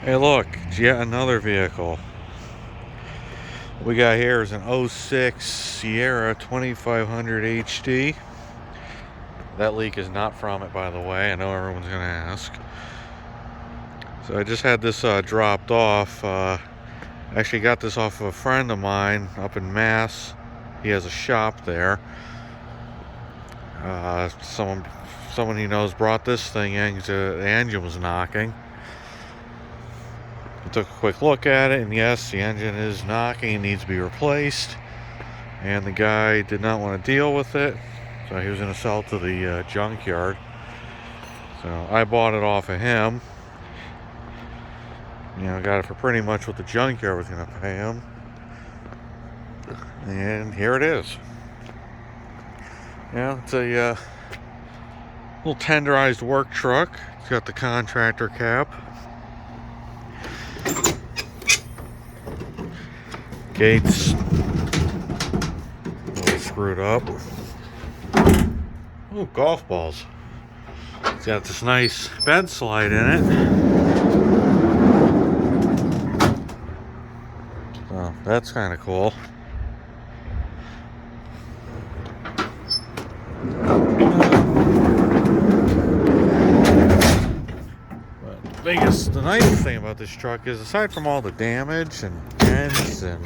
Hey look, it's yet another vehicle. What we got here is an '06 Sierra 2500 HD. That leak is not from it, by the way. I know everyone's gonna ask. So I just had this dropped off. Actually got this off of a friend of mine up in Mass. He has a shop there. Someone he knows brought this thing in because the engine was knocking. I took a quick look at it, and yes, the engine is knocking and needs to be replaced. And the guy did not want to deal with it, so he was going to sell it to the junkyard. So I bought it off of him. Got it for pretty much what the junkyard was going to pay him. And here it is. It's a little tenderized work truck. It's got the contractor cap. Gates a little screwed up. Ooh, golf balls. It's got this nice bed slide in it. So that's kind of cool. The nice thing about this truck is, aside from all the damage and dents and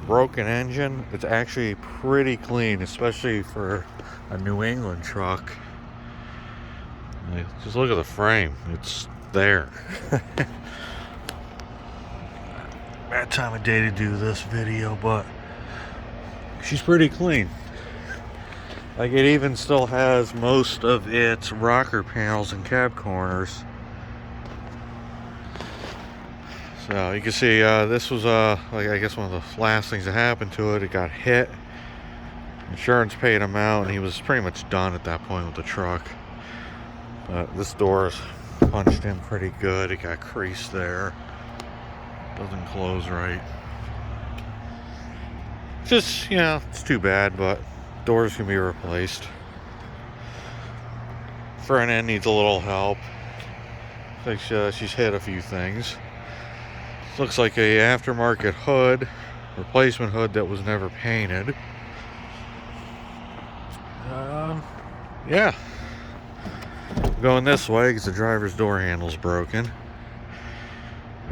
broken engine, it's actually pretty clean, especially for a New England truck. Just look at the frame, it's there. Bad time of day to do this video, but she's pretty clean. Like, it even still has most of its rocker panels and cab corners. So you can see this was like, I guess, one of the last things that happened to it. It got hit. Insurance paid him out, and he was pretty much done at that point with the truck. But this door is punched in pretty good. It got creased there. Doesn't close right. Just, it's too bad, but doors can be replaced. Front end needs a little help. I think she's hit a few things. Looks like a aftermarket hood, replacement hood that was never painted. Yeah. Going this way because the driver's door handle's broken.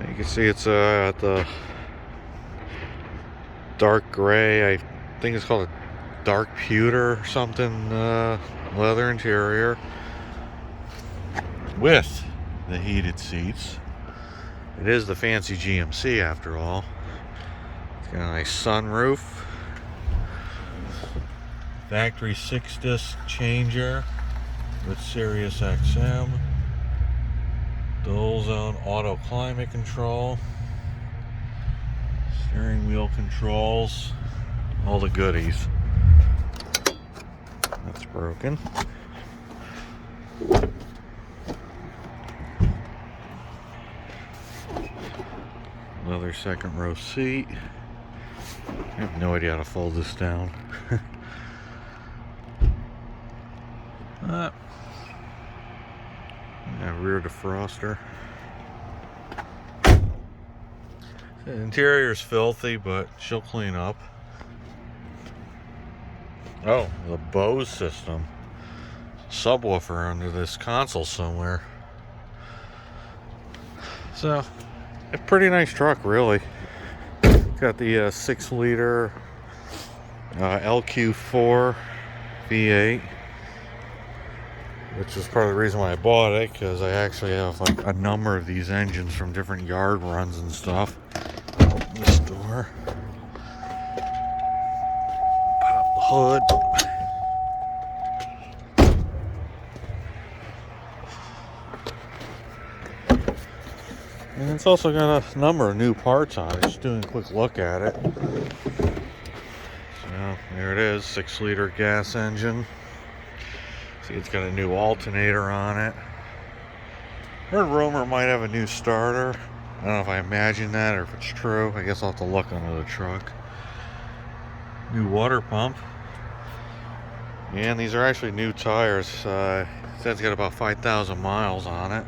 You can see it's at the dark gray. I think it's called a dark pewter or something. Leather interior with the heated seats. It is the fancy GMC after all. It's got a nice sunroof. Factory 6-disc changer with Sirius XM. Dual zone auto climate control. Steering wheel controls. All the goodies. That's broken. Another second row seat. I have no idea how to fold this down. Rear defroster. The interior is filthy, but she'll clean up. Oh, the Bose system. Subwoofer under this console somewhere. So, a pretty nice truck, really. Got the 6-liter LQ4 V8, which was part of the reason why I bought it, because I actually have like a number of these engines from different yard runs and stuff. Open this door. Pop the hood. And it's also got a number of new parts on it. Just doing a quick look at it. So there it is, 6-liter gas engine. See, it's got a new alternator on it. Heard rumor it might have a new starter. I don't know if I imagine that or if it's true. I guess I'll have to look under the truck. New water pump. And these are actually new tires. It says it's got about 5,000 miles on it.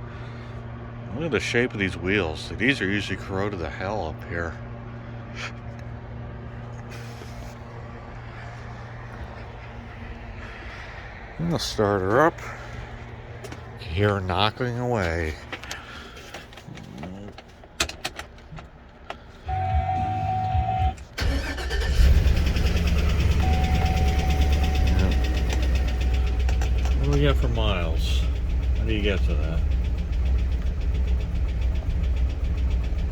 Look at the shape of these wheels. These are usually corroded to hell up here. I'll start her up. You hear her knocking away. What do we get for miles? How do you get to that?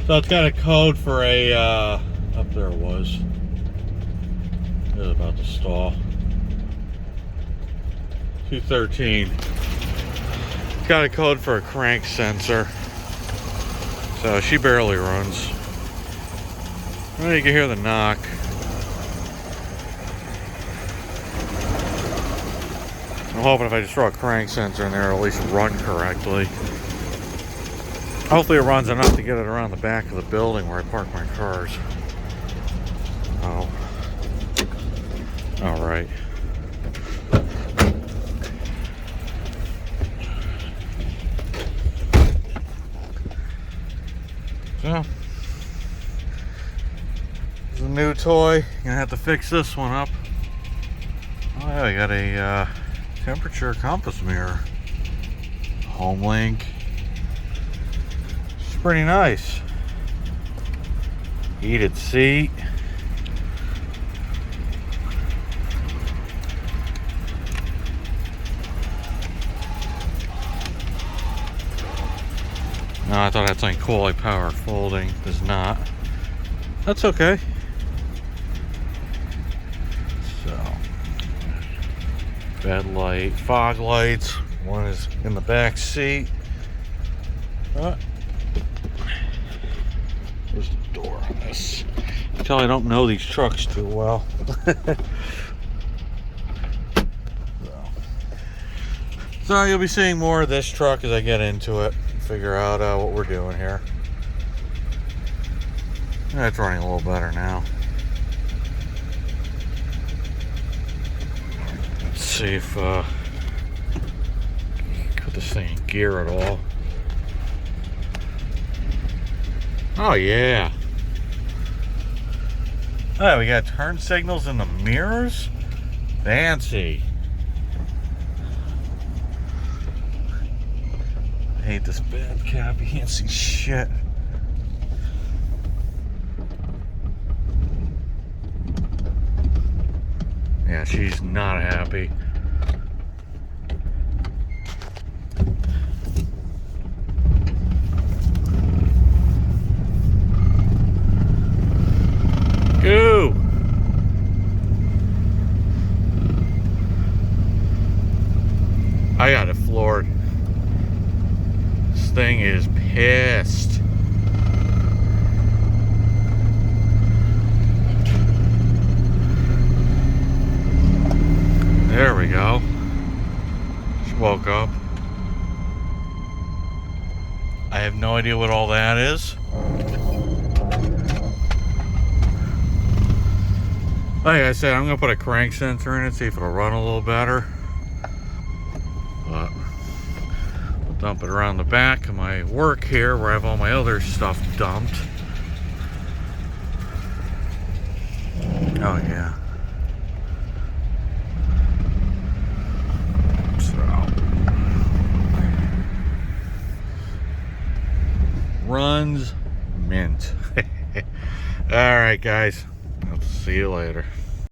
So it's got a code for a, up there it was. It was about to stall. 213. It's got a code for a crank sensor. So she barely runs. Well, you can hear the knock. I'm hoping if I just throw a crank sensor in there, it'll at least run correctly. Hopefully it runs enough to get it around the back of the building where I park my cars. Oh. Alright. So, it's a new toy. Gonna have to fix this one up. Oh yeah, I got a temperature compass mirror. Home link. It's pretty nice. Heated seat. No, I thought I had something cool like power folding. Does not. That's okay. So, bed light, fog lights. One is in the back seat. There's the door on this. You can tell I don't know these trucks too well. So you'll be seeing more of this truck as I get into it. Figure out what we're doing here. It's running a little better now. Let's see if put this thing in gear at all. Oh yeah. Oh, we got turn signals in the mirrors. Fancy. I hate this bad cap. You can't see shit. Yeah, she's not happy. Go! I got it floored. This thing is pissed. There we go. She woke up. I have no idea what all that is. Like I said, I'm gonna put a crank sensor in it, see if it'll run a little better. But we'll dump it around the back of my work here where I have all my other stuff dumped. Oh yeah. Runs mint. All right, guys. I'll see you later.